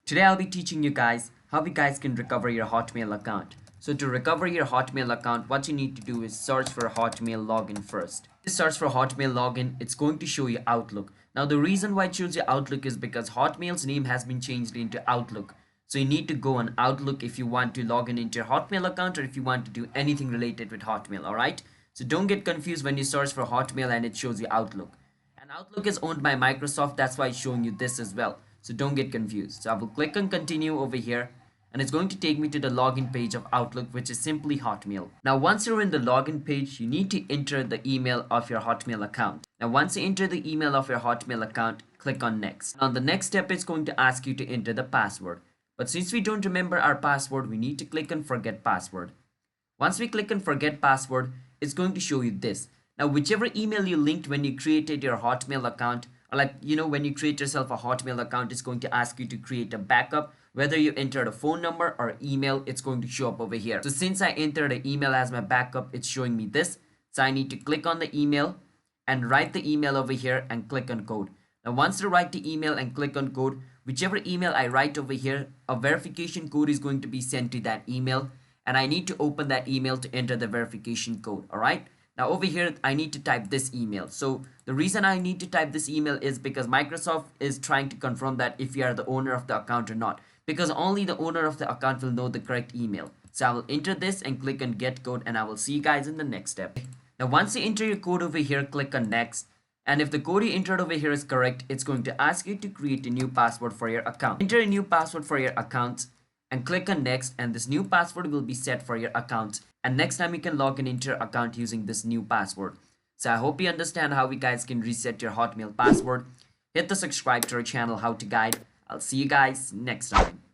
Today I'll be teaching you guys how you guys can recover your Hotmail account. So to recover your Hotmail account, what you need to do is search for Hotmail login first. This search for Hotmail login, it's going to show you Outlook. Now the reason why it shows you Outlook is because Hotmail's name has been changed into Outlook. So you need to go on Outlook if you want to log in into your Hotmail account or if you want to do anything related with Hotmail, alright? So don't get confused when you search for Hotmail and it shows you Outlook. And Outlook is owned by Microsoft, that's why it's showing you this as well. So don't get confused. So I will click on continue over here and it's going to take me to the login page of Outlook, which is simply Hotmail. Now once you're in the login page, you need to enter the email of your Hotmail account. Now once you enter the email of your Hotmail account, click on next. Now the next step is going to ask you to enter the password. But since we don't remember our password, we need to click on forget password. Once we click on forget password, it's going to show you this. Now whichever email you linked when you created your Hotmail account, or when you create yourself a Hotmail account, it's going to ask you to create a backup. Whether you entered a phone number or email, it's going to show up over here. So since I entered an email as my backup, it's showing me this. So I need to click on the email and write the email over here and click on code. Now once you write the email and click on code, whichever email I write over here, a verification code is going to be sent to that email. And I need to open that email to enter the verification code, alright? Now over here, I need to type this email. So the reason I need to type this email is because Microsoft is trying to confirm that if you are the owner of the account or not. Because only the owner of the account will know the correct email. So I will enter this and click on get code and I will see you guys in the next step. Now once you enter your code over here, click on next. And if the code you entered over here is correct, it's going to ask you to create a new password for your account. Enter a new password for your account and click on next, and this new password will be set for your account. And next time you can log in into your account using this new password. So I hope you understand how you guys can reset your Hotmail password. Hit the subscribe to our channel How to Guide. I'll see you guys next time.